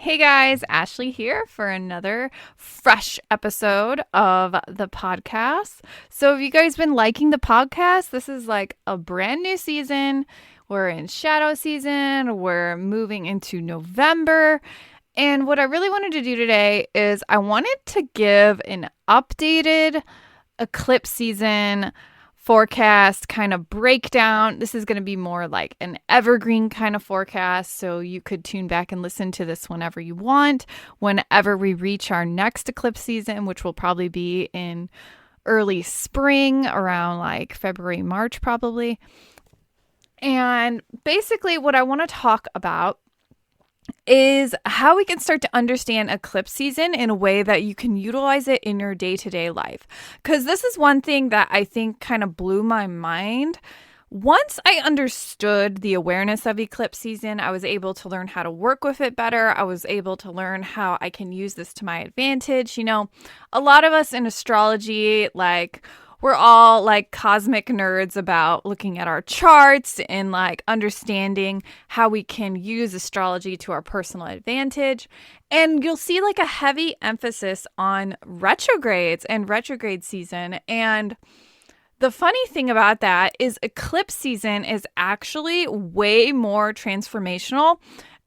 Hey guys, Ashley here for another fresh episode of the podcast. So, have you guys been liking the podcast? This is like a brand new season. We're in shadow season. We're moving into November. And what I really wanted to do today is I wanted to give an updated eclipse season forecast kind of breakdown. This is going to be more like an evergreen kind of forecast, so you could tune back and listen to this whenever you want, whenever we reach our next eclipse season, which will probably be in early spring, around like February, March probably. And basically what I want to talk about is how we can start to understand eclipse season in a way that you can utilize it in your day-to-day life. Because this is one thing that I think kind of blew my mind. Once I understood the awareness of eclipse season, I was able to learn how to work with it better. I was able to learn how I can use this to my advantage. You know, a lot of us in astrology, we're all like cosmic nerds about looking at our charts and like understanding how we can use astrology to our personal advantage. And you'll see like a heavy emphasis on retrogrades and retrograde season. And the funny thing about that is eclipse season is actually way more transformational.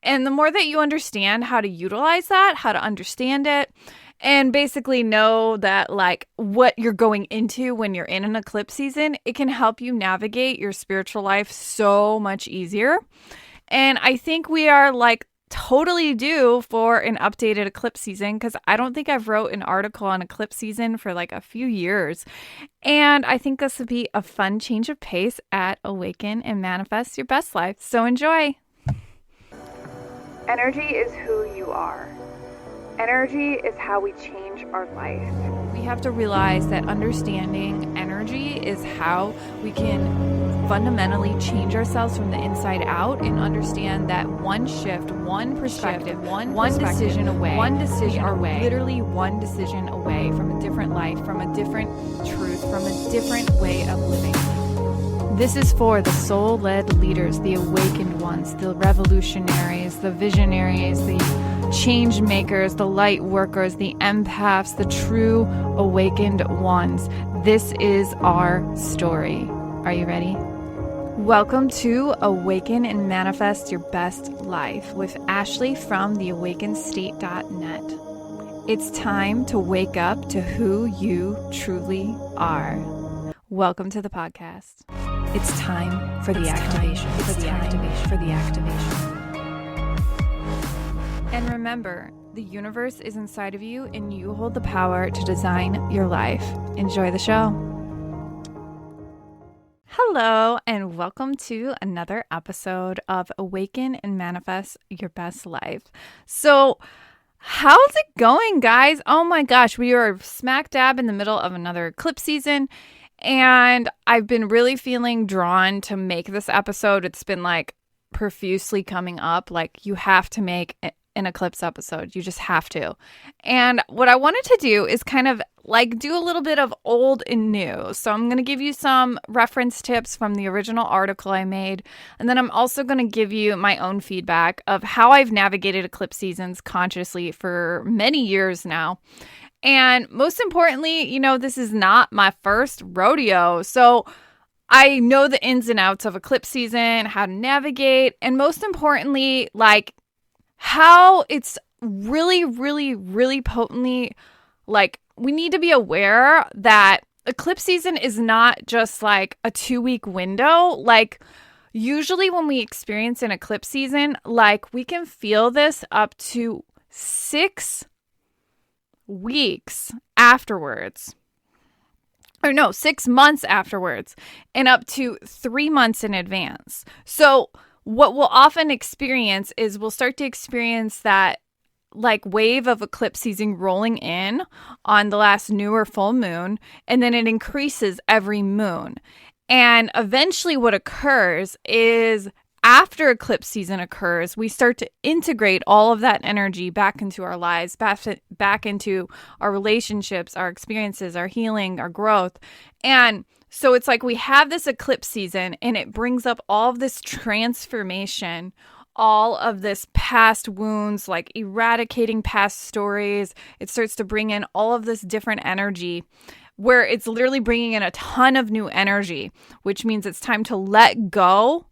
And the more that you understand how to utilize that, how to understand it, and basically know that like what you're going into when you're in an eclipse season, it can help you navigate your spiritual life so much easier. And I think we are like totally due for an updated eclipse season, because I don't think I've wrote an article on eclipse season for like a few years. And I think this would be a fun change of pace at Awaken and Manifest Your Best Life. So enjoy. Energy is who you are. Energy is how we change our life. We have to realize that understanding energy is how we can fundamentally change ourselves from the inside out, and understand that one shift, one perspective, one decision away, we are literally one decision away from a different life, from a different truth, from a different way of living. This is for the soul-led leaders, the awakened ones, the revolutionaries, the visionaries, the change makers, the light workers, the empaths, the true awakened ones. This is our story. Are you ready? Welcome to Awaken and Manifest Your Best Life with Ashley from theawakened.net. It's time to wake up to who you truly are. Welcome to the podcast. It's time for the activation. And remember, the universe is inside of you and you hold the power to design your life. Enjoy the show. Hello, and welcome to another episode of Awaken and Manifest Your Best Life. So, how's it going, guys? Oh my gosh, we are smack dab in the middle of another eclipse season. And I've been really feeling drawn to make this episode. It's been like profusely coming up. Like, you have to make an eclipse episode. You just have to. And what I wanted to do is kind of like do a little bit of old and new. So I'm going to give you some reference tips from the original article I made. And then I'm also going to give you my own feedback of how I've navigated eclipse seasons consciously for many years now. And most importantly, you know, this is not my first rodeo. So I know the ins and outs of eclipse season, how to navigate, and most importantly, like how it's really, really, really potently, like we need to be aware that eclipse season is not just like a 2-week window. Like usually when we experience an eclipse season, like we can feel this up to 6 weeks afterwards, or no, 6 months afterwards, and up to 3 months in advance. So what we'll often experience is we'll start to experience that like wave of eclipse season rolling in on the last new or full moon, and then it increases every moon. And eventually what occurs is after eclipse season occurs, we start to integrate all of that energy back into our lives, back into our relationships, our experiences, our healing, our growth. And so it's like we have this eclipse season and it brings up all of this transformation, all of this past wounds, like eradicating past stories. It starts to bring in all of this different energy where it's literally bringing in a ton of new energy, which means it's time to let go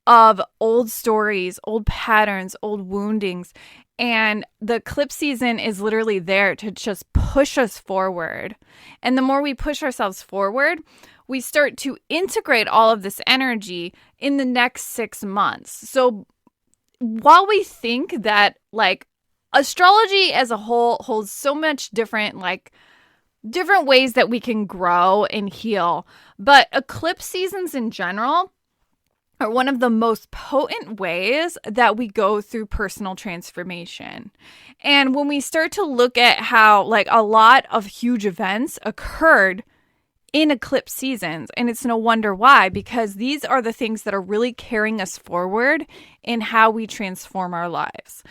of old stories, old patterns, old woundings. And the eclipse season is literally there to just push us forward. And the more we push ourselves forward, we start to integrate all of this energy in the next 6 months. So while we think that like astrology as a whole holds so much different ways that we can grow and heal, but eclipse seasons in general are one of the most potent ways that we go through personal transformation. And when we start to look at how like a lot of huge events occurred in eclipse seasons, and it's no wonder why, because these are the things that are really carrying us forward in how we transform our lives.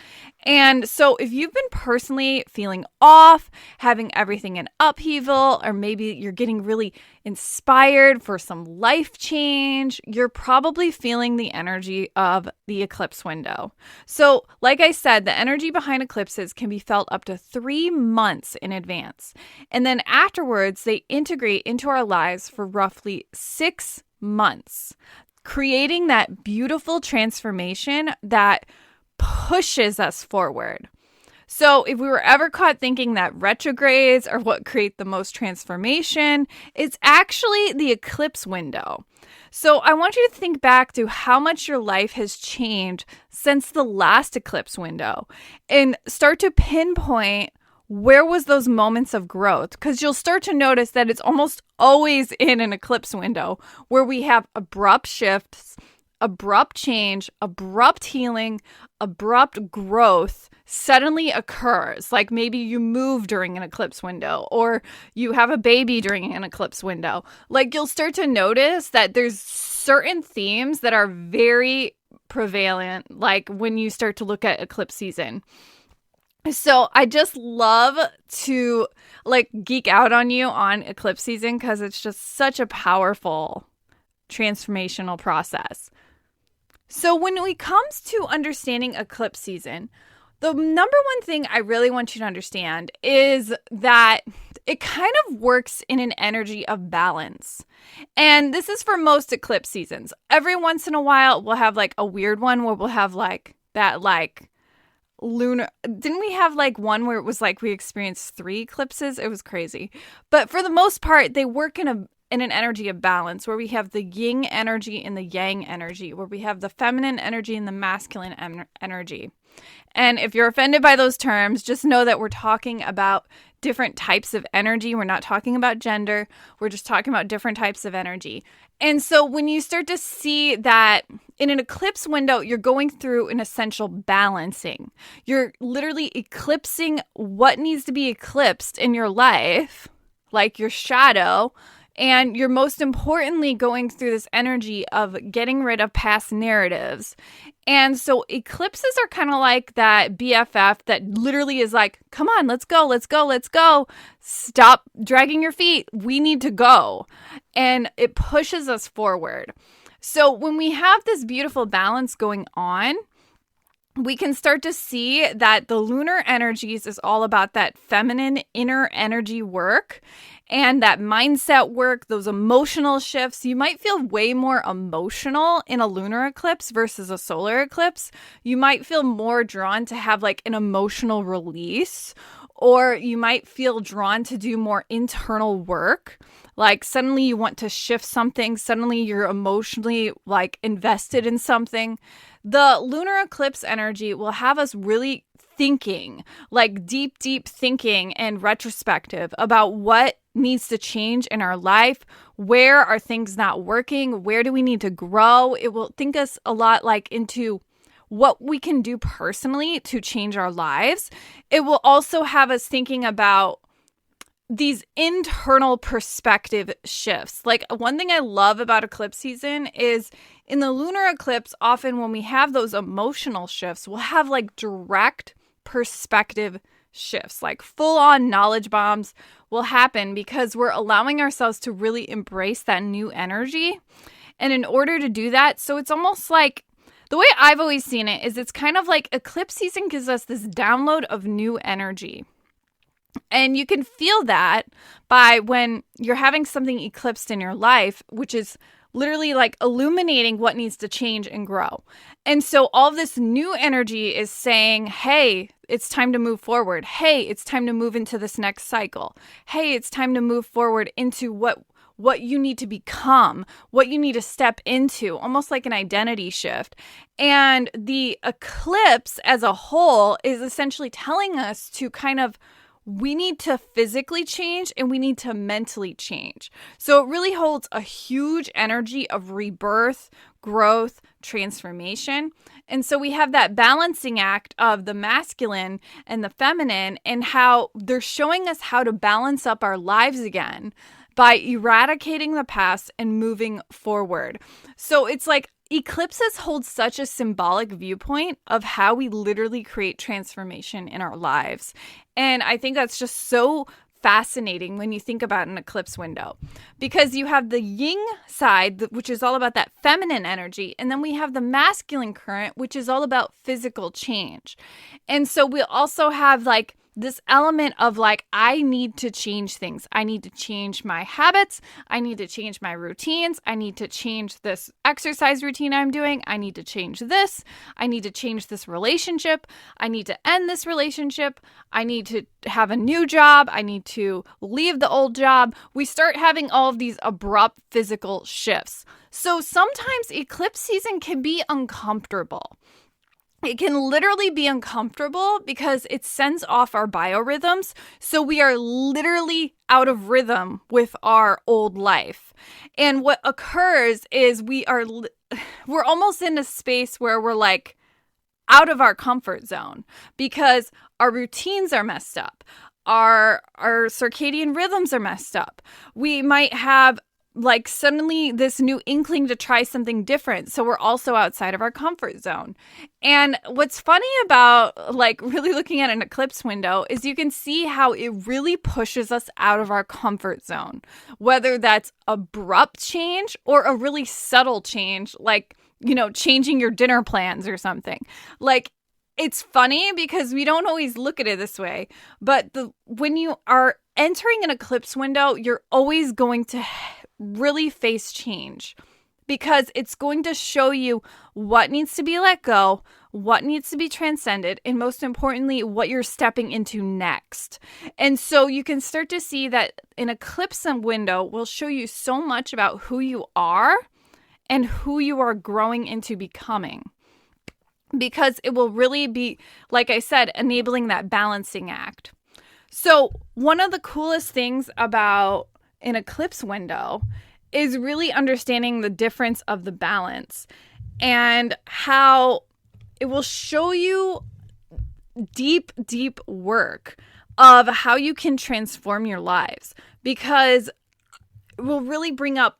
And so if you've been personally feeling off, having everything in upheaval, or maybe you're getting really inspired for some life change, you're probably feeling the energy of the eclipse window. So like I said, the energy behind eclipses can be felt up to 3 months in advance. And then afterwards, they integrate into our lives for roughly 6 months, creating that beautiful transformation that pushes us forward. So if we were ever caught thinking that retrogrades are what create the most transformation, it's actually the eclipse window. So I want you to think back to how much your life has changed since the last eclipse window and start to pinpoint where was those moments of growth, because you'll start to notice that it's almost always in an eclipse window where we have abrupt shifts, abrupt change, abrupt healing, abrupt growth suddenly occurs. Like maybe you move during an eclipse window or you have a baby during an eclipse window. Like you'll start to notice that there's certain themes that are very prevalent, like when you start to look at eclipse season. So I just love to like geek out on you on eclipse season because it's just such a powerful transformational process. So when it comes to understanding eclipse season, the number one thing I really want you to understand is that it kind of works in an energy of balance. And this is for most eclipse seasons. Every once in a while, we'll have like a weird one where we'll have like that like lunar. Didn't we have like one where it was like we experienced 3 eclipses? It was crazy. But for the most part, they work in an energy of balance where we have the yin energy and the yang energy, where we have the feminine energy and the masculine energy. And if you're offended by those terms, just know that we're talking about different types of energy. We're not talking about gender. We're just talking about different types of energy. And so when you start to see that in an eclipse window, you're going through an essential balancing. You're literally eclipsing what needs to be eclipsed in your life, like your shadow. And you're most importantly going through this energy of getting rid of past narratives. And so eclipses are kind of like that BFF that literally is like, come on, let's go, let's go, let's go. Stop dragging your feet. We need to go. And it pushes us forward. So when we have this beautiful balance going on, we can start to see that the lunar energies is all about that feminine inner energy work and that mindset work, those emotional shifts. You might feel way more emotional in a lunar eclipse versus a solar eclipse. You might feel more drawn to have like an emotional release, or you might feel drawn to do more internal work. Like suddenly you want to shift something. Suddenly you're emotionally like invested in something. The lunar eclipse energy will have us really thinking, like deep thinking and retrospective about what needs to change in our life. Where are things not working? Where do we need to grow? It will think us a lot like into what we can do personally to change our lives. It will also have us thinking about these internal perspective shifts. Like one thing I love about eclipse season is in the lunar eclipse, often when we have those emotional shifts, we'll have like direct perspective shifts, like full on knowledge bombs will happen because we're allowing ourselves to really embrace that new energy. And in order to do that, so it's almost like The way I've always seen it is it's kind of like eclipse season gives us this download of new energy. And you can feel that by when you're having something eclipsed in your life, which is literally like illuminating what needs to change and grow. And so all this new energy is saying, hey, it's time to move forward. Hey, it's time to move into this next cycle. Hey, it's time to move forward into what you need to become, what you need to step into, almost like an identity shift. And the eclipse as a whole is essentially telling us to kind of, we need to physically change and we need to mentally change. So it really holds a huge energy of rebirth, growth, transformation. And so we have that balancing act of the masculine and the feminine, and how they're showing us how to balance up our lives again by eradicating the past and moving forward. So it's like eclipses hold such a symbolic viewpoint of how we literally create transformation in our lives. And I think that's just so fascinating when you think about an eclipse window, because you have the yin side, which is all about that feminine energy, and then we have the masculine current, which is all about physical change. And so we also have like this element of like, I need to change things. I need to change my habits. I need to change my routines. I need to change this exercise routine I'm doing. I need to change this. I need to change this relationship. I need to end this relationship. I need to have a new job. I need to leave the old job. We start having all of these abrupt physical shifts. So sometimes eclipse season can be uncomfortable. It can literally be uncomfortable because it sends off our biorhythms. So we are literally out of rhythm with our old life. And what occurs is we're almost in a space where we're like out of our comfort zone because our routines are messed up. Our circadian rhythms are messed up. We might have like suddenly this new inkling to try something different. So we're also outside of our comfort zone. And what's funny about like really looking at an eclipse window is you can see how it really pushes us out of our comfort zone, whether that's abrupt change or a really subtle change, like, you know, changing your dinner plans or something. Like, it's funny because we don't always look at it this way, but when you are entering an eclipse window, you're always going to really face change because it's going to show you what needs to be let go, what needs to be transcended, and most importantly, what you're stepping into next. And so you can start to see that an eclipse window will show you so much about who you are and who you are growing into becoming, because it will really be, like I said, enabling that balancing act. So one of the coolest things about an eclipse window is really understanding the difference of the balance and how it will show you deep, deep work of how you can transform your lives, because it will really bring up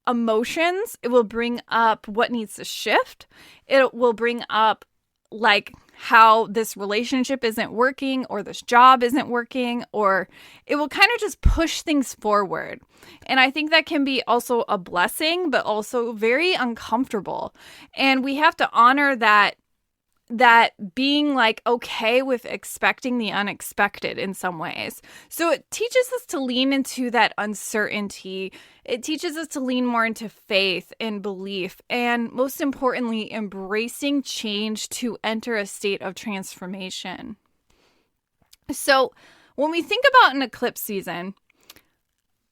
emotions. It will bring up what needs to shift. It will bring up like how this relationship isn't working or this job isn't working, or it will kind of just push things forward. And I think that can be also a blessing, but also very uncomfortable. And we have to honor that being like okay with expecting the unexpected in some ways. So it teaches us to lean into that uncertainty. It teaches us to lean more into faith and belief, and most importantly, embracing change to enter a state of transformation. So when we think about an eclipse season,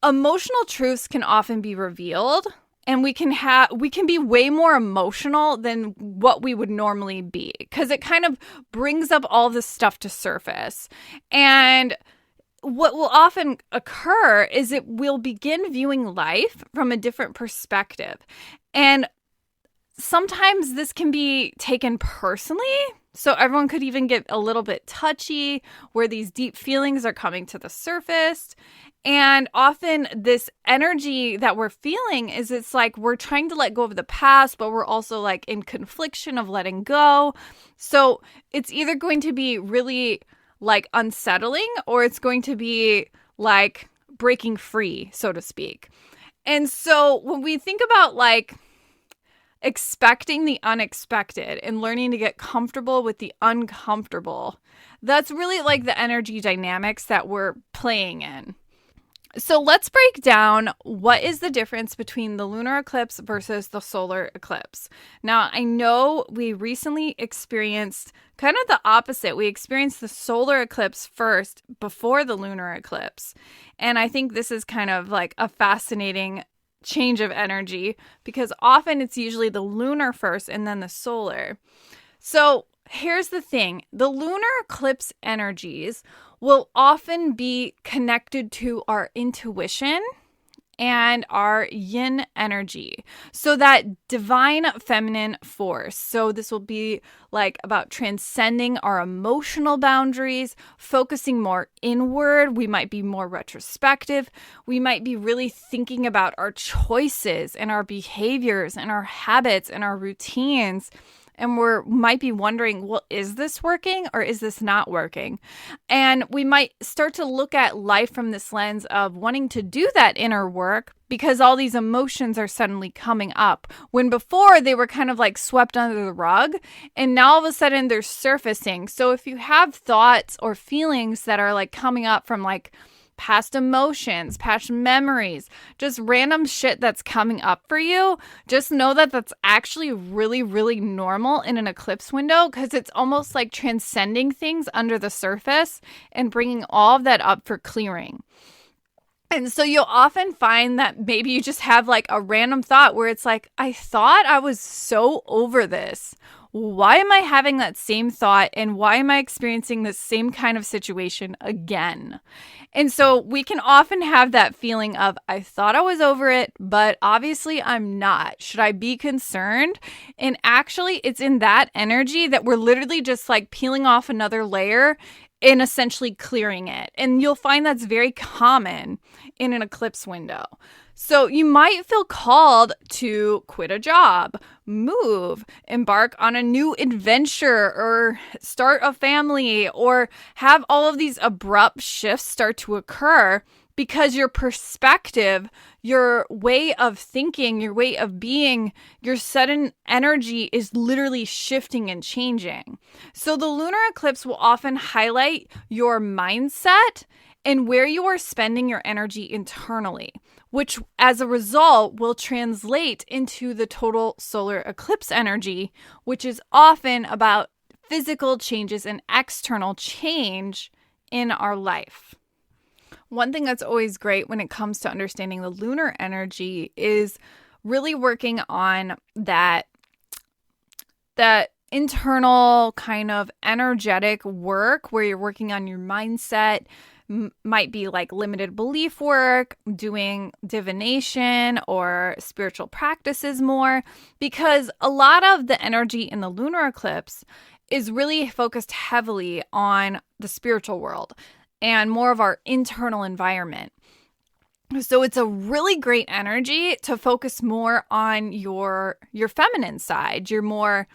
emotional truths can often be revealed. And we can be way more emotional than what we would normally be, because it kind of brings up all this stuff to surface. And what will often occur is it will begin viewing life from a different perspective. And sometimes this can be taken personally. So everyone could even get a little bit touchy where these deep feelings are coming to the surface. And often this energy that we're feeling is it's like we're trying to let go of the past, but we're also like in confliction of letting go. So it's either going to be really like unsettling, or it's going to be like breaking free, so to speak. And so when we think about like expecting the unexpected and learning to get comfortable with the uncomfortable. That's really like the energy dynamics that we're playing in. So let's break down what is the difference between the lunar eclipse versus the solar eclipse. Now, I know we recently experienced kind of the opposite. We experienced the solar eclipse first before the lunar eclipse. And I think this is kind of like a fascinating change of energy because often it's usually the lunar first and then the solar. So here's the thing. The lunar eclipse energies will often be connected to our intuition and our yin energy. So that divine feminine force. So this will be like about transcending our emotional boundaries, focusing more inward. We might be more retrospective. We might be really thinking about our choices and our behaviors and our habits and our routines. And we might be wondering, well, is this working or is this not working? And we might start to look at life from this lens of wanting to do that inner work because all these emotions are suddenly coming up. When before they were kind of like swept under the rug and now all of a sudden they're surfacing. So if you have thoughts or feelings that are like coming up from like past emotions, past memories, just random shit that's coming up for you, just know that that's actually really, really normal in an eclipse window because it's almost like transcending things under the surface and bringing all of that up for clearing. And so you'll often find that maybe you just have like a random thought where it's like, I thought I was so over this. Why am I having that same thought and why am I experiencing this same kind of situation again? And so we can often have that feeling of, I thought I was over it, but obviously I'm not. Should I be concerned? And actually, it's in that energy that we're literally just like peeling off another layer and essentially clearing it. And you'll find that's very common in an eclipse window. So you might feel called to quit a job, move, embark on a new adventure, or start a family, or have all of these abrupt shifts start to occur because your perspective, your way of thinking, your way of being, your sudden energy is literally shifting and changing. So the lunar eclipse will often highlight your mindset and where you are spending your energy internally, which as a result will translate into the total solar eclipse energy, which is often about physical changes and external change in our life. One thing that's always great when it comes to understanding the lunar energy is really working on that internal kind of energetic work where you're working on your mindset. Might be like limited belief work, doing divination or spiritual practices more, because a lot of the energy in the lunar eclipse is really focused heavily on the spiritual world and more of our internal environment. So it's a really great energy to focus more on your feminine side, your more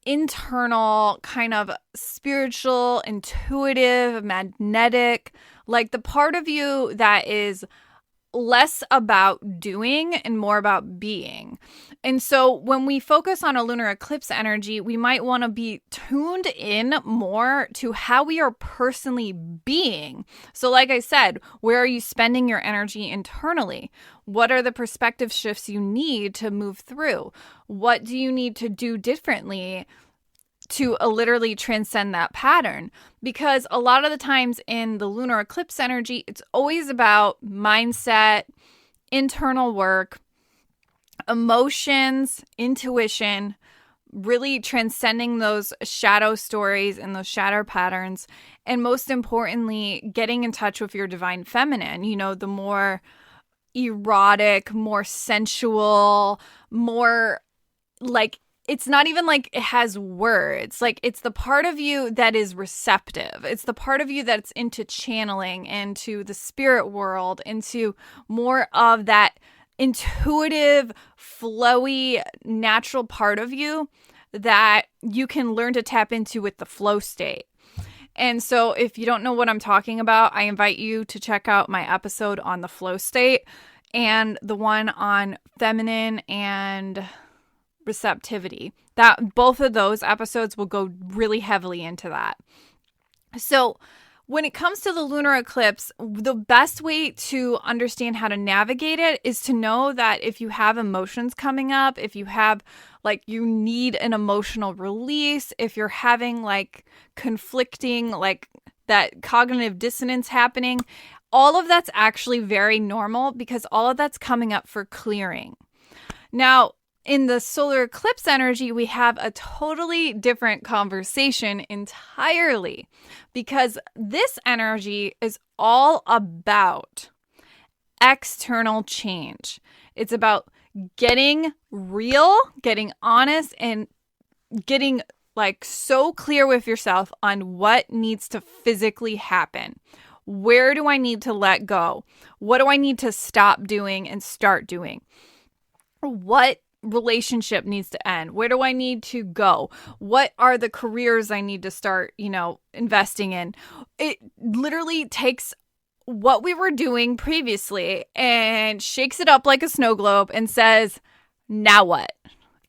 internal kind of spiritual, intuitive, magnetic, like the part of you that is less about doing and more about being. And so when we focus on a lunar eclipse energy, we might want to be tuned in more to how we are personally being. So like I said, where are you spending your energy internally? What are the perspective shifts you need to move through? What do you need to do differently to literally transcend that pattern? Because a lot of the times in the lunar eclipse energy, it's always about mindset, internal work, emotions, intuition, really transcending those shadow stories and those shadow patterns. And most importantly, getting in touch with your divine feminine, the more erotic, more sensual, more like, it's not even like it has words. Like, it's the part of you that is receptive. It's the part of you that's into channeling, into the spirit world, into more of that intuitive, flowy, natural part of you that you can learn to tap into with the flow state. And so if you don't know what I'm talking about, I invite you to check out my episode on the flow state. and the one on feminine and receptivity. That both of those episodes will go really heavily into that. So when it comes to the lunar eclipse, the best way to understand how to navigate it is to know that if you have emotions coming up, if you have like you need an emotional release, if you're having like conflicting, like that cognitive dissonance happening, all of that's actually very normal because all of that's coming up for clearing. Now, in the solar eclipse energy, we have a totally different conversation entirely because this energy is all about external change. It's about getting real, getting honest, and getting like so clear with yourself on what needs to physically happen. Where do I need to let go? What do I need to stop doing and start doing? What relationship needs to end? Where do I need to go? What are the careers I need to start, investing in? It literally takes what we were doing previously and shakes it up like a snow globe and says, now what?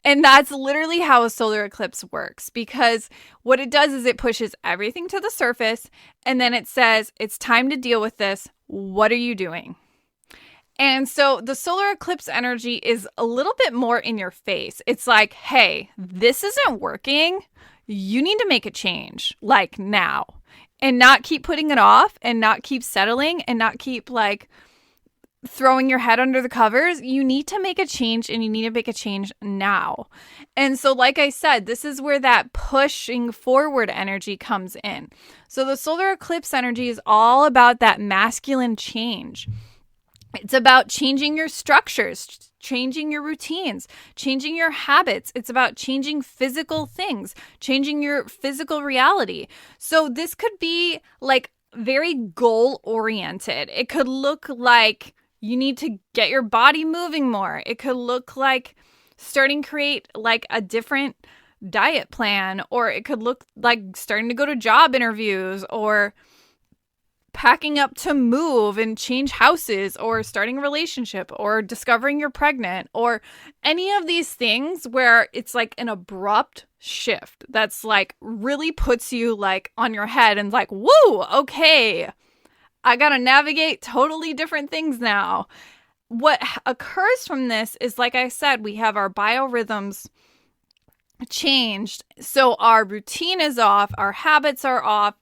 And that's literally how a solar eclipse works, because what it does is it pushes everything to the surface and then it says, it's time to deal with this. What are you doing? And so the solar eclipse energy is a little bit more in your face. It's like, hey, this isn't working. You need to make a change, like now, and not keep putting it off and not keep settling and not keep like throwing your head under the covers. You need to make a change, and you need to make a change now. And so, like I said, this is where that pushing forward energy comes in. So the solar eclipse energy is all about that masculine change. It's about changing your structures, changing your routines, changing your habits. It's about changing physical things, changing your physical reality. So this could be like very goal oriented. It could look like you need to get your body moving more. It could look like starting to create like a different diet plan, or it could look like starting to go to job interviews, or packing up to move and change houses, or starting a relationship, or discovering you're pregnant, or any of these things where it's like an abrupt shift that's like really puts you like on your head and like, woo, okay, I gotta navigate totally different things now. What occurs from this is, like I said, we have our biorhythms changed. So our routine is off, our habits are off.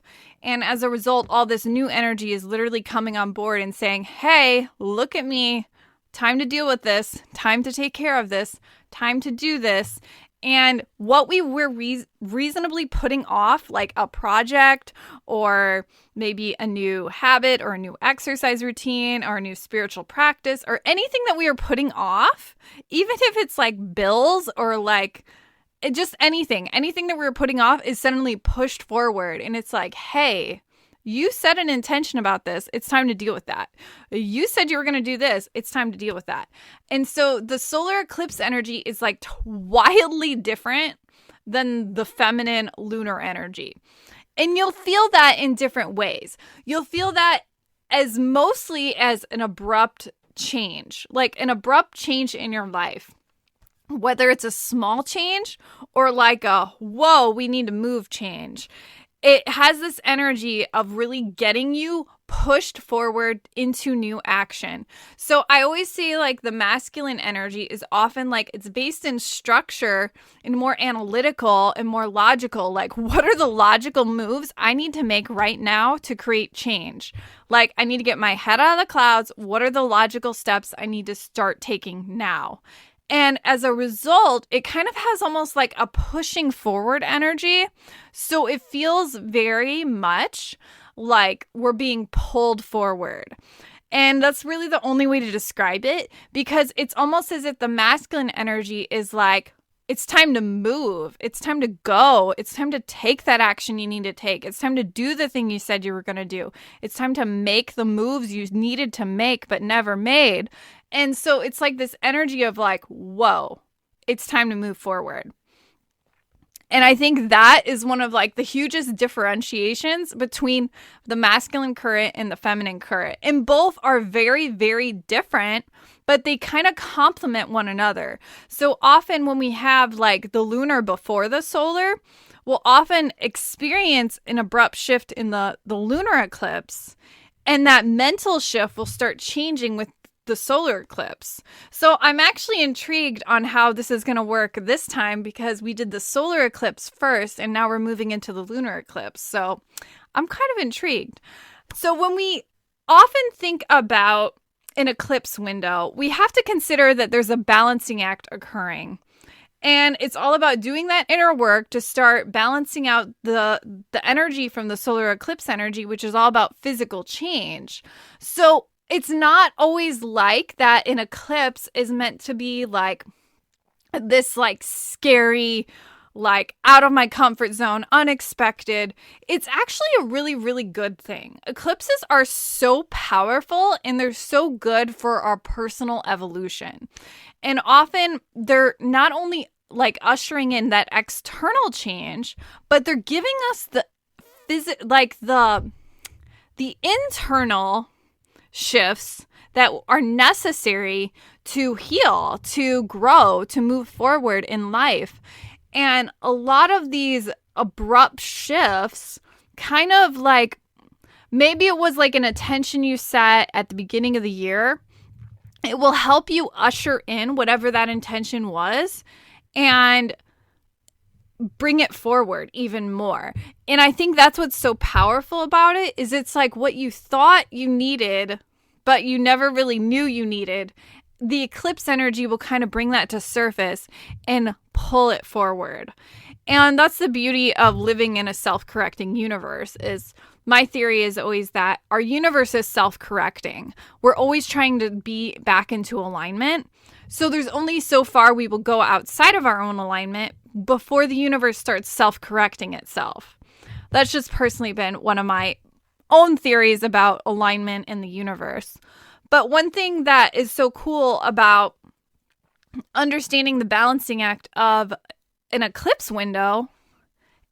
And as a result, all this new energy is literally coming on board and saying, hey, look at me. Time to deal with this. Time to take care of this. Time to do this. And what we were reasonably putting off, like a project or maybe a new habit or a new exercise routine or a new spiritual practice or anything that we are putting off, even if it's like bills or like just anything that we were putting off is suddenly pushed forward. And it's like, hey, you set an intention about this. It's time to deal with that. You said you were going to do this. It's time to deal with that. And so the solar eclipse energy is like wildly different than the feminine lunar energy. And you'll feel that in different ways. You'll feel that as mostly as an abrupt change, like an abrupt change in your life. Whether it's a small change or like a, whoa, we need to move change. It has this energy of really getting you pushed forward into new action. So I always say like the masculine energy is often like it's based in structure and more analytical and more logical. Like, what are the logical moves I need to make right now to create change? Like, I need to get my head out of the clouds. What are the logical steps I need to start taking now? And as a result, it kind of has almost like a pushing forward energy. So it feels very much like we're being pulled forward. And that's really the only way to describe it, because it's almost as if the masculine energy is like, it's time to move. It's time to go. It's time to take that action you need to take. It's time to do the thing you said you were going to do. It's time to make the moves you needed to make but never made. And so it's like this energy of like, whoa, it's time to move forward. And I think that is one of like the hugest differentiations between the masculine current and the feminine current. And both are very, very different, but they kind of complement one another. So often when we have like the lunar before the solar, we'll often experience an abrupt shift in the lunar eclipse. And that mental shift will start changing with the solar eclipse. So I'm actually intrigued on how this is going to work this time because we did the solar eclipse first and now we're moving into the lunar eclipse. So I'm kind of intrigued. So when we often think about an eclipse window, we have to consider that there's a balancing act occurring. And it's all about doing that inner work to start balancing out the energy from the solar eclipse energy, which is all about physical change. So it's not always like that an eclipse is meant to be like this like scary, like out of my comfort zone, unexpected. It's actually a really, really good thing. Eclipses are so powerful and they're so good for our personal evolution. And often they're not only like ushering in that external change, but they're giving us the internal shifts that are necessary to heal, to grow, to move forward in life. And a lot of these abrupt shifts kind of like, maybe it was like an intention you set at the beginning of the year. It will help you usher in whatever that intention was and bring it forward even more. And I think that's what's so powerful about it is it's like what you thought you needed, but you never really knew you needed. The eclipse energy will kind of bring that to surface and pull it forward. And that's the beauty of living in a self-correcting universe is my theory is always that our universe is self-correcting. We're always trying to be back into alignment. So there's only so far we will go outside of our own alignment before the universe starts self-correcting itself. That's just personally been one of my own theories about alignment in the universe. But one thing that is so cool about understanding the balancing act of an eclipse window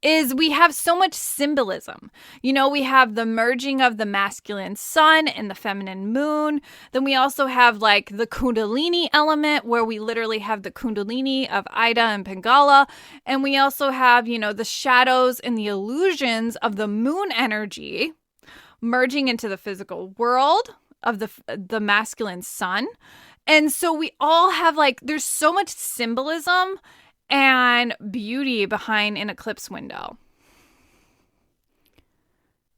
is we have so much symbolism. You know, we have the merging of the masculine sun and the feminine moon. Then we also have like the Kundalini element where we literally have the Kundalini of Ida and Pingala. And we also have, you know, the shadows and the illusions of the moon energy merging into the physical world of the masculine sun. And so we all have like, there's so much symbolism and beauty behind an eclipse window.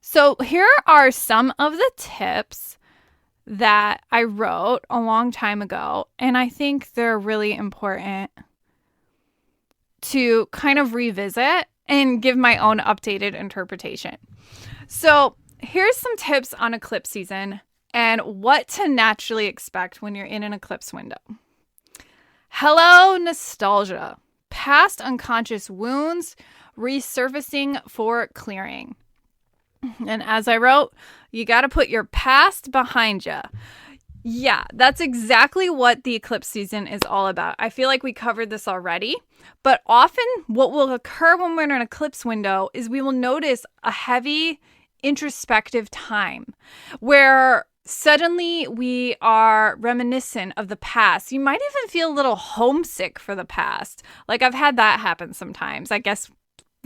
So here are some of the tips that I wrote a long time ago, and I think they're really important to kind of revisit and give my own updated interpretation. So here's some tips on eclipse season and what to naturally expect when you're in an eclipse window. Hello, nostalgia. Past unconscious wounds resurfacing for clearing. And as I wrote, you got to put your past behind you. Yeah, that's exactly what the eclipse season is all about. I feel like we covered this already, but often what will occur when we're in an eclipse window is we will notice a heavy introspective time where suddenly we are reminiscent of the past. You might even feel a little homesick for the past. Like I've had that happen sometimes, I guess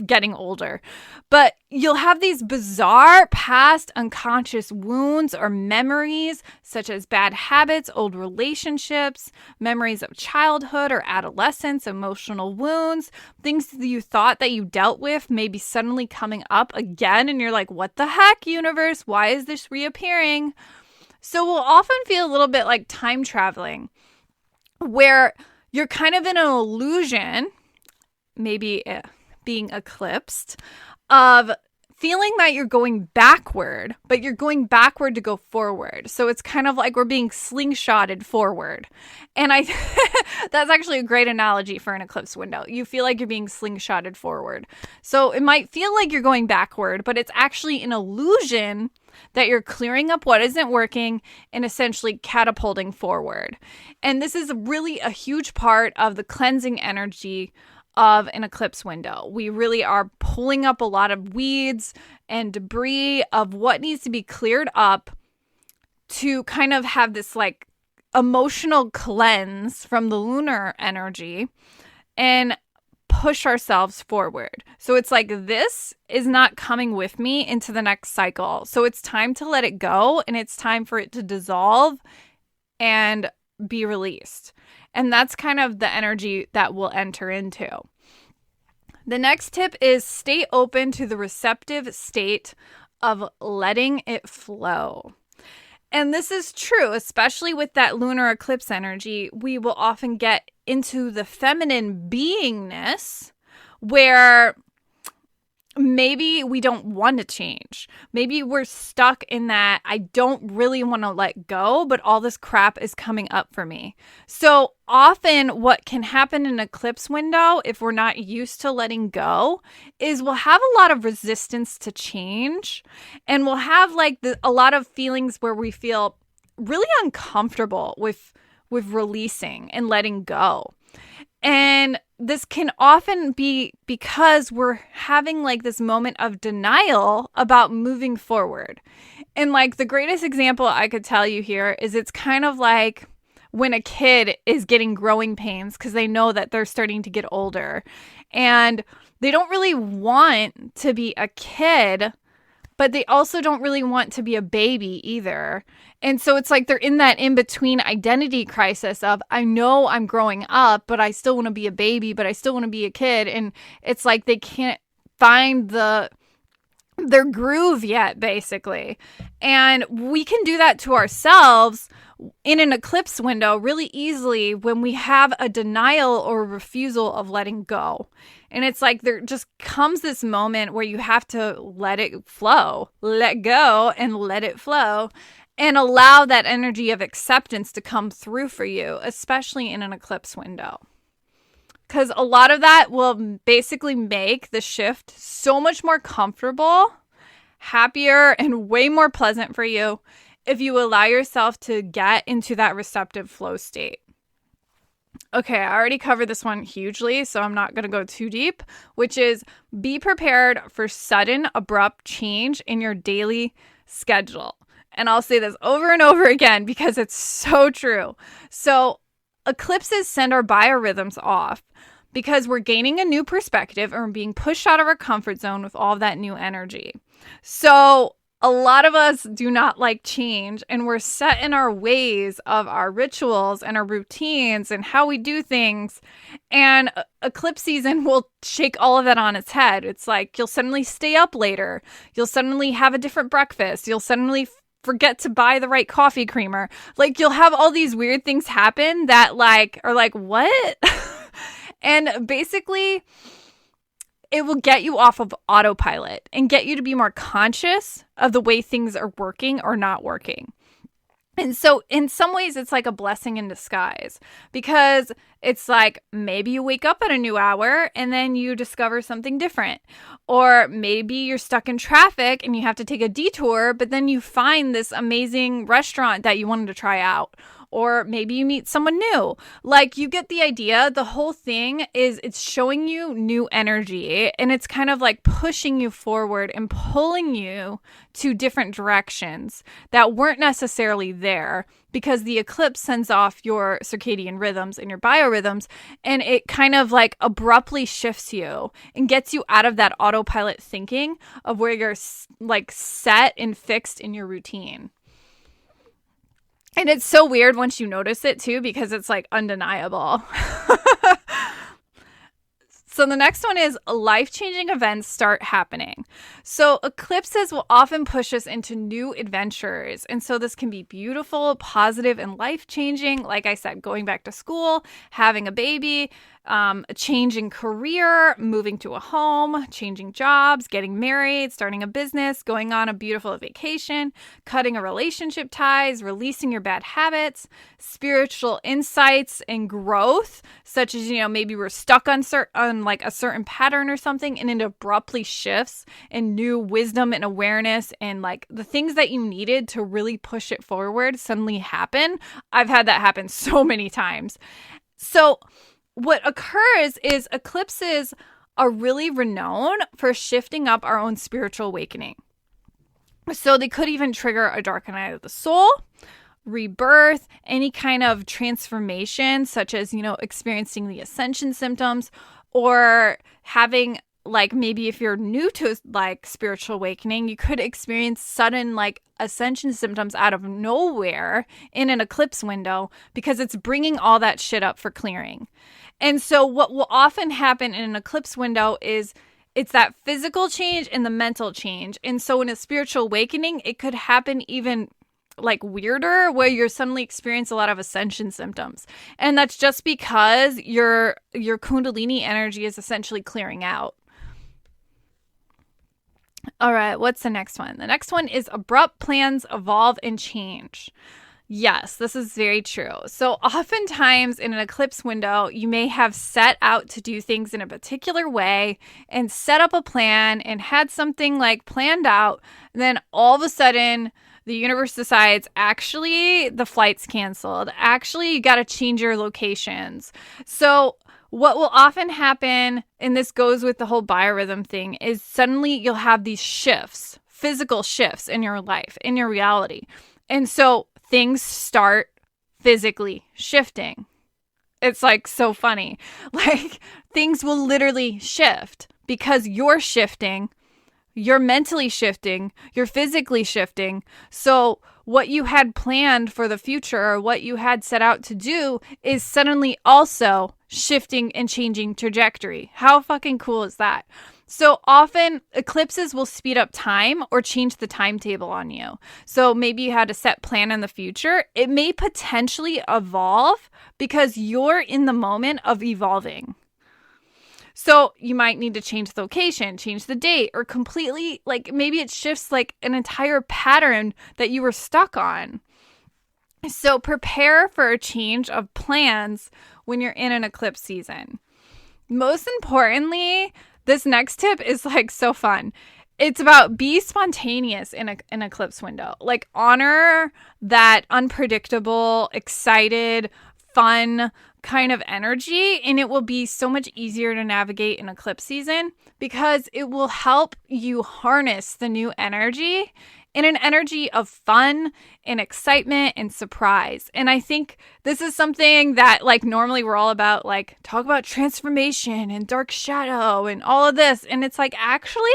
getting older. But you'll have these bizarre past unconscious wounds or memories, such as bad habits, old relationships, memories of childhood or adolescence, emotional wounds, things that you thought that you dealt with may be suddenly coming up again. And you're like, what the heck, universe? Why is this reappearing? So we'll often feel a little bit like time traveling, where you're kind of in an illusion, maybe being eclipsed, of feeling that you're going backward, but you're going backward to go forward. So it's kind of like we're being slingshotted forward. And that's actually a great analogy for an eclipse window. You feel like you're being slingshotted forward. So it might feel like you're going backward, but it's actually an illusion that you're clearing up what isn't working and essentially catapulting forward. And this is really a huge part of the cleansing energy of an eclipse window. We really are pulling up a lot of weeds and debris of what needs to be cleared up to kind of have this like emotional cleanse from the lunar energy and push ourselves forward. So it's like, this is not coming with me into the next cycle. So it's time to let it go, and it's time for it to dissolve and be released. And that's kind of the energy that we'll enter into. The next tip is stay open to the receptive state of letting it flow. And this is true, especially with that lunar eclipse energy. We will often get into the feminine beingness where maybe we don't want to change. Maybe we're stuck in that I don't really want to let go, but all this crap is coming up for me. So often what can happen in an eclipse window, if we're not used to letting go, is we'll have a lot of resistance to change, and we'll have like a lot of feelings where we feel really uncomfortable with releasing and letting go. And this can often be because we're having like this moment of denial about moving forward. And like the greatest example I could tell you here is it's kind of like when a kid is getting growing pains because they know that they're starting to get older and they don't really want to be a kid, but they also don't really want to be a baby either. And so it's like they're in that in-between identity crisis of, I know I'm growing up, but I still want to be a baby, but I still want to be a kid. And it's like they can't find their groove yet, basically. And we can do that to ourselves in an eclipse window really easily when we have a denial or refusal of letting go. And it's like there just comes this moment where you have to let it flow, let go and let it flow, and allow that energy of acceptance to come through for you, especially in an eclipse window. Because a lot of that will basically make the shift so much more comfortable, happier, and way more pleasant for you if you allow yourself to get into that receptive flow state. Okay, I already covered this one hugely, so I'm not going to go too deep, which is be prepared for sudden, abrupt change in your daily schedule. And I'll say this over and over again because it's so true. So eclipses send our biorhythms off because we're gaining a new perspective and we're being pushed out of our comfort zone with all of that new energy. So a lot of us do not like change, and we're set in our ways of our rituals and our routines and how we do things. And eclipse season will shake all of that on its head. It's like you'll suddenly stay up later. You'll suddenly have a different breakfast. You'll suddenly forget to buy the right coffee creamer. Like you'll have all these weird things happen that like are like, what? And basically it will get you off of autopilot and get you to be more conscious of the way things are working or not working. And so in some ways, it's like a blessing in disguise because it's like maybe you wake up at a new hour and then you discover something different. Or maybe you're stuck in traffic and you have to take a detour, but then you find this amazing restaurant that you wanted to try out. Or maybe you meet someone new. Like, you get the idea. The whole thing is it's showing you new energy, and it's kind of like pushing you forward and pulling you to different directions that weren't necessarily there, because the eclipse sends off your circadian rhythms and your biorhythms, and it kind of like abruptly shifts you and gets you out of that autopilot thinking of where you're like set and fixed in your routine. And it's so weird once you notice it too, because it's like undeniable. So the next one is life-changing events start happening. So eclipses will often push us into new adventures. And so this can be beautiful, positive, and life-changing. Like I said, going back to school, having a baby, a change in career, moving to a home, changing jobs, getting married, starting a business, going on a beautiful vacation, cutting a relationship ties, releasing your bad habits, spiritual insights and growth, such as, maybe we're stuck on like a certain pattern or something, and it abruptly shifts, and new wisdom and awareness and like the things that you needed to really push it forward suddenly happen. I've had that happen so many times. So what occurs is eclipses are really renowned for shifting up our own spiritual awakening. So they could even trigger a dark night of the soul, rebirth, any kind of transformation, such as, experiencing the ascension symptoms, or having, like, maybe if you're new to, like, spiritual awakening, you could experience sudden, like, ascension symptoms out of nowhere in an eclipse window, because it's bringing all that shit up for clearing. And so what will often happen in an eclipse window is it's that physical change and the mental change. And so in a spiritual awakening, it could happen even like weirder, where you're suddenly experience a lot of ascension symptoms. And that's just because your Kundalini energy is essentially clearing out. All right, what's the next one? The next one is abrupt plans evolve and change. Yes, this is very true. So oftentimes in an eclipse window, you may have set out to do things in a particular way and set up a plan and had something like planned out. And then all of a sudden, the universe decides, actually, the flight's canceled. Actually, you got to change your locations. So what will often happen, and this goes with the whole biorhythm thing, is suddenly you'll have these shifts, physical shifts in your life, in your reality. And so things start physically shifting. It's like so funny. Like things will literally shift because you're shifting, you're mentally shifting, you're physically shifting. So what you had planned for the future or what you had set out to do is suddenly also shifting and changing trajectory. How fucking cool is that? So often eclipses will speed up time or change the timetable on you. So maybe you had a set plan in the future. It may potentially evolve because you're in the moment of evolving. So you might need to change the location, change the date, or completely, like maybe it shifts like an entire pattern that you were stuck on. So prepare for a change of plans when you're in an eclipse season. Most importantly, this next tip is like so fun. It's about be spontaneous in an eclipse window. Like honor that unpredictable, excited, fun kind of energy, and it will be so much easier to navigate in eclipse season because it will help you harness the new energy in an energy of fun and excitement and surprise. And I think this is something that like normally we're all about, like talk about transformation and dark shadow and all of this. And it's like, actually,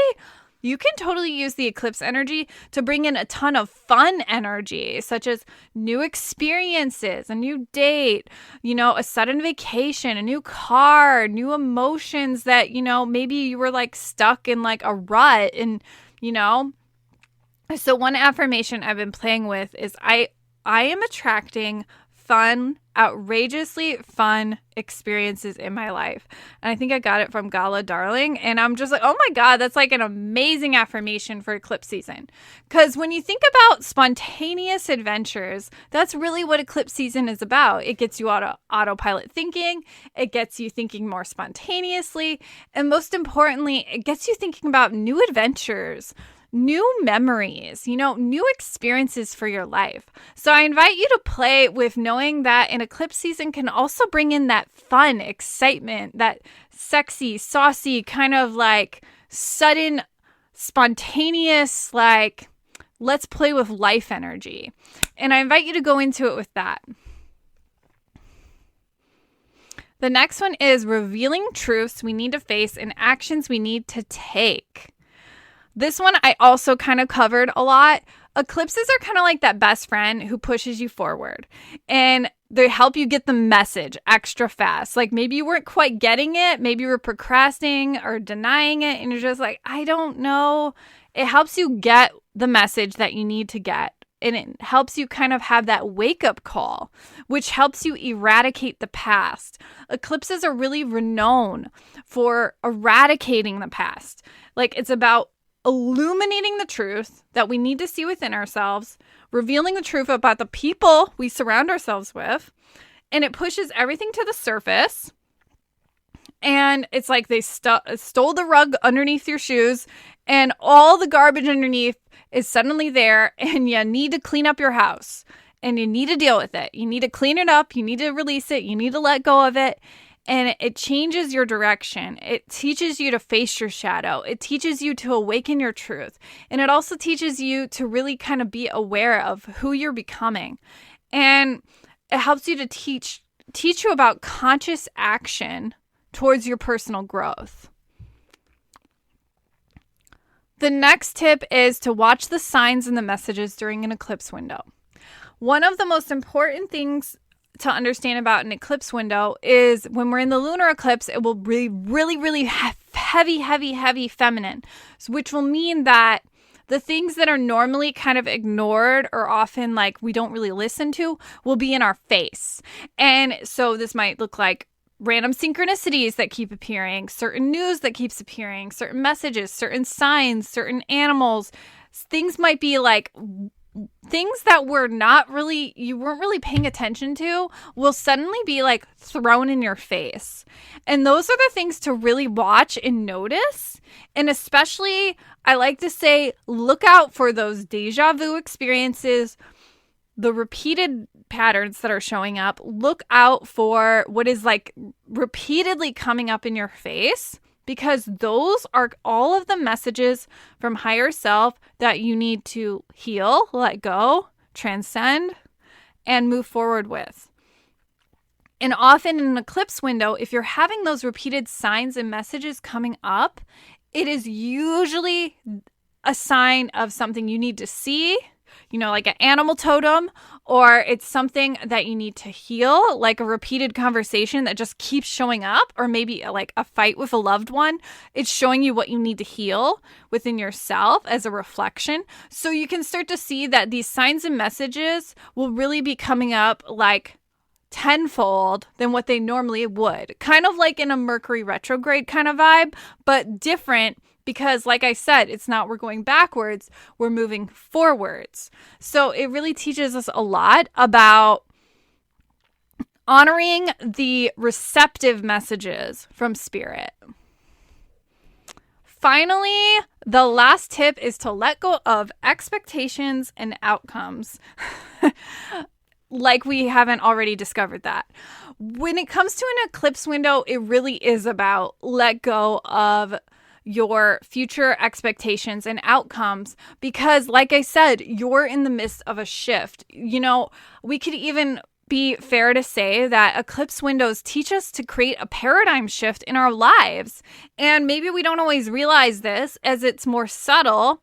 you can totally use the eclipse energy to bring in a ton of fun energy, such as new experiences, a new date, a sudden vacation, a new car, new emotions that, maybe you were like stuck in like a rut and, So one affirmation I've been playing with is I am attracting fun, outrageously fun experiences in my life. And I think I got it from Gala Darling. And I'm just like, oh my God, that's like an amazing affirmation for eclipse season. Because when you think about spontaneous adventures, that's really what eclipse season is about. It gets you out of autopilot thinking. It gets you thinking more spontaneously. And most importantly, it gets you thinking about new adventures, new memories, new experiences for your life. So I invite you to play with knowing that an eclipse season can also bring in that fun, excitement, that sexy, saucy, kind of like sudden, spontaneous, like let's play with life energy. And I invite you to go into it with that. The next one is revealing truths we need to face and actions we need to take. This one I also kind of covered a lot. Eclipses are kind of like that best friend who pushes you forward and they help you get the message extra fast. Like maybe you weren't quite getting it. Maybe you were procrastinating or denying it and you're just like, I don't know. It helps you get the message that you need to get. And it helps you kind of have that wake-up call, which helps you eradicate the past. Eclipses are really renowned for eradicating the past. Like it's about illuminating the truth that we need to see within ourselves, revealing the truth about the people we surround ourselves with, and it pushes everything to the surface. And it's like they stole the rug underneath your shoes, and all the garbage underneath is suddenly there, and you need to clean up your house, and you need to deal with it. You need to clean it up. You need to release it. You need to let go of it. and it changes your direction. It teaches you to face your shadow. It teaches you to awaken your truth. And it also teaches you to really kind of be aware of who you're becoming. And it helps you to teach you about conscious action towards your personal growth. The next tip is to watch the signs and the messages during an eclipse window. One of the most important things to understand about an eclipse window is when we're in the lunar eclipse, it will be really heavy feminine, which will mean that the things that are normally kind of ignored or often like we don't really listen to will be in our face. And so this might look like random synchronicities that keep appearing, certain news that keeps appearing, certain messages, certain signs, certain animals. Things might be like things that you weren't really paying attention to will suddenly be like thrown in your face. And those are the things to really watch and notice. And especially, I like to say, look out for those deja vu experiences, the repeated patterns that are showing up. Look out for what is like repeatedly coming up in your face, because those are all of the messages from higher self that you need to heal, let go, transcend, and move forward with. And often in an eclipse window, if you're having those repeated signs and messages coming up, it is usually a sign of something you need to see, like an animal totem, or it's something that you need to heal, like a repeated conversation that just keeps showing up, or maybe like a fight with a loved one. It's showing you what you need to heal within yourself as a reflection. So you can start to see that these signs and messages will really be coming up like tenfold than what they normally would. Kind of like in a Mercury retrograde kind of vibe, but different. Because like I said, it's not we're going backwards, we're moving forwards. So it really teaches us a lot about honoring the receptive messages from spirit. Finally, the last tip is to let go of expectations and outcomes. Like we haven't already discovered that. When it comes to an eclipse window, it really is about let go of your future expectations and outcomes, because like I said, you're in the midst of a shift. We could even be fair to say that eclipse windows teach us to create a paradigm shift in our lives. And maybe we don't always realize this as it's more subtle,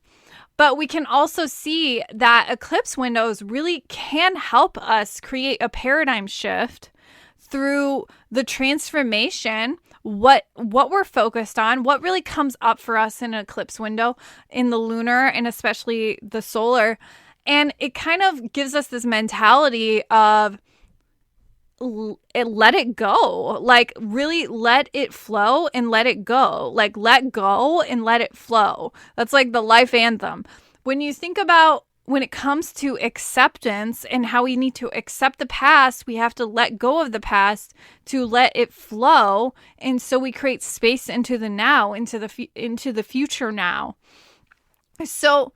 but we can also see that eclipse windows really can help us create a paradigm shift through the transformation, what we're focused on, what really comes up for us in an eclipse window, in the lunar and especially the solar. And it kind of gives us this mentality of let it go, like really let it flow and let it go, like let go and let it flow. That's like the life anthem. When you think about when it comes to acceptance and how we need to accept the past, we have to let go of the past to let it flow. And so we create space into the now, into the future now. So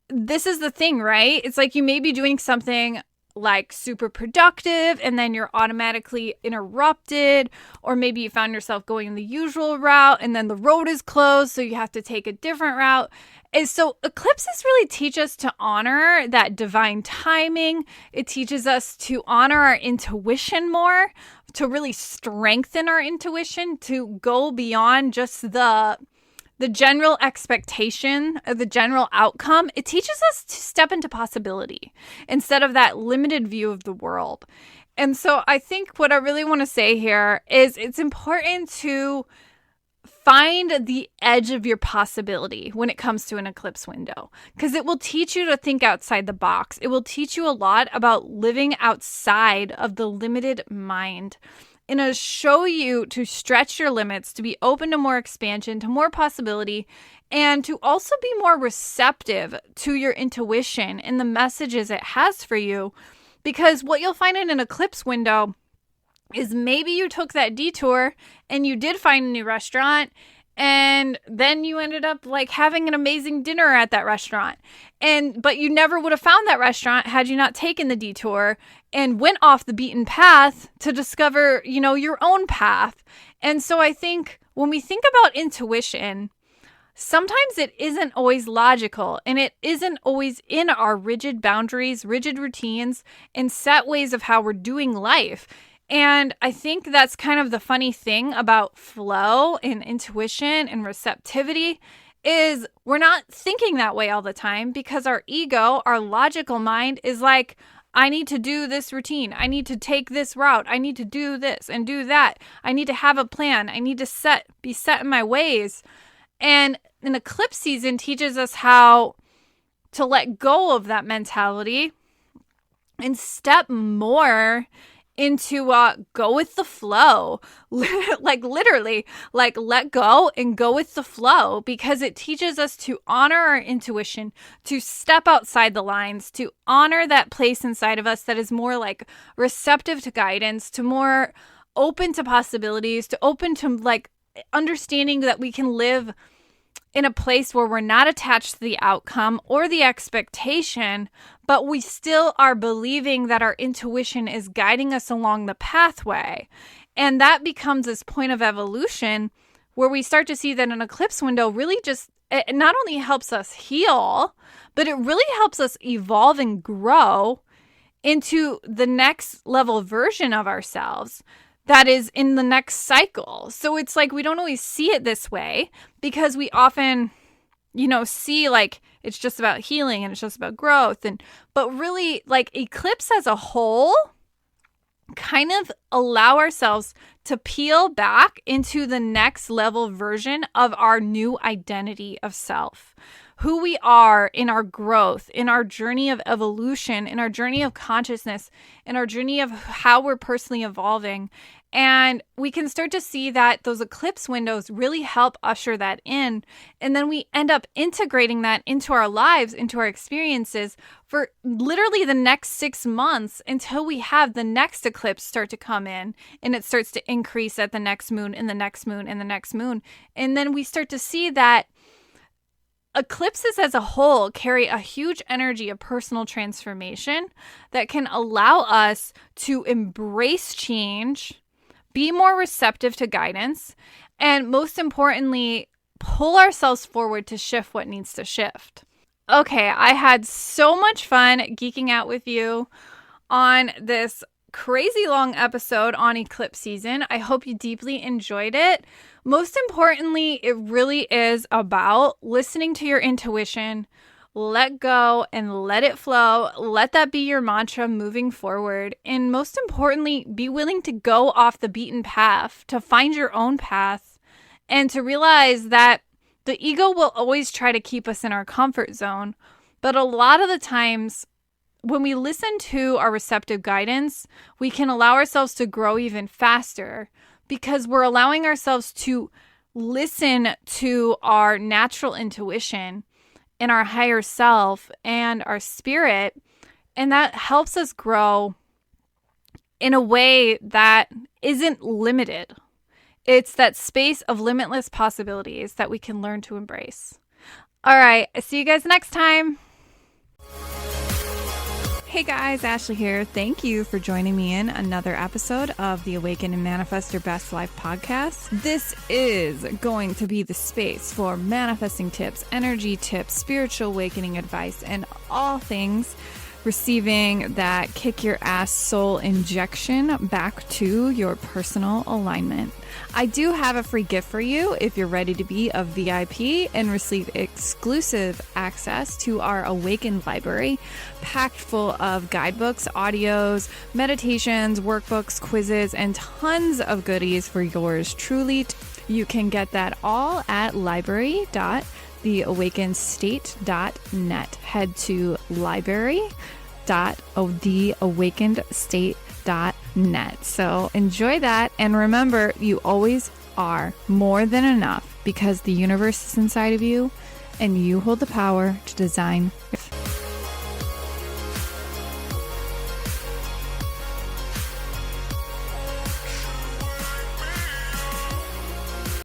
this is the thing, right? It's like you may be doing something like super productive and then you're automatically interrupted, or maybe you found yourself going the usual route and then the road is closed, so you have to take a different route. And so eclipses really teach us to honor that divine timing. It teaches us to honor our intuition more, to really strengthen our intuition, to go beyond just the general expectation of the general outcome. It teaches us to step into possibility instead of that limited view of the world. And so I think what I really want to say here is it's important to find the edge of your possibility when it comes to an eclipse window, because it will teach you to think outside the box. It will teach you a lot about living outside of the limited mind, and it'll show you to stretch your limits, to be open to more expansion, to more possibility, and to also be more receptive to your intuition and the messages it has for you. Because what you'll find in an eclipse window is maybe you took that detour and you did find a new restaurant And then you ended up like having an amazing dinner at that restaurant. But you never would have found that restaurant had you not taken the detour and went off the beaten path to discover, your own path. And so I think when we think about intuition, sometimes it isn't always logical, and it isn't always in our rigid boundaries, rigid routines, and set ways of how we're doing life. And I think that's kind of the funny thing about flow and intuition and receptivity is we're not thinking that way all the time because our ego, our logical mind is like, I need to do this routine. I need to take this route. I need to do this and do that. I need to have a plan. I need to be set in my ways. And an eclipse season teaches us how to let go of that mentality and step more into go with the flow. Like literally, like let go and go with the flow, because it teaches us to honor our intuition, to step outside the lines, to honor that place inside of us that is more like receptive to guidance, to more open to possibilities, to open to like understanding that we can live in a place where we're not attached to the outcome or the expectation, but we still are believing that our intuition is guiding us along the pathway. And that becomes this point of evolution where we start to see that an eclipse window really just, it not only helps us heal, but it really helps us evolve and grow into the next level version of ourselves that is in the next cycle. So it's like we don't always see it this way because we often, see like it's just about healing and it's just about growth. But really, like eclipse as a whole, kind of allow ourselves to peel back into the next level version of our new identity of self. Who we are in our growth, in our journey of evolution, in our journey of consciousness, in our journey of how we're personally evolving. And we can start to see that those eclipse windows really help usher that in. And then we end up integrating that into our lives, into our experiences for literally the next 6 months until we have the next eclipse start to come in, and it starts to increase at the next moon and the next moon and the next moon. And then we start to see that eclipses as a whole carry a huge energy of personal transformation that can allow us to embrace change, be more receptive to guidance, and most importantly, pull ourselves forward to shift what needs to shift. Okay, I had so much fun geeking out with you on this crazy long episode on eclipse season. I hope you deeply enjoyed it. Most importantly, it really is about listening to your intuition, let go and let it flow. Let that be your mantra moving forward. And most importantly, be willing to go off the beaten path, to find your own path, and to realize that the ego will always try to keep us in our comfort zone. But a lot of the times, when we listen to our receptive guidance, we can allow ourselves to grow even faster because we're allowing ourselves to listen to our natural intuition and our higher self and our spirit. And that helps us grow in a way that isn't limited. It's that space of limitless possibilities that we can learn to embrace. All right, see you guys next time. Hey guys, Ashley here. Thank you for joining me in another episode of the Awaken and Manifest Your Best Life podcast. This is going to be the space for manifesting tips, energy tips, spiritual awakening advice, and all things receiving that kick your ass soul injection back to your personal alignment. I do have a free gift for you if you're ready to be a VIP and receive exclusive access to our Awaken library, packed full of guidebooks, audios, meditations, workbooks, quizzes, and tons of goodies for yours truly. You can get that all at library.theawakenedstate.net. Head to library.theawakenedstate.net. So enjoy that, and remember, you always are more than enough because the universe is inside of you and you hold the power to design your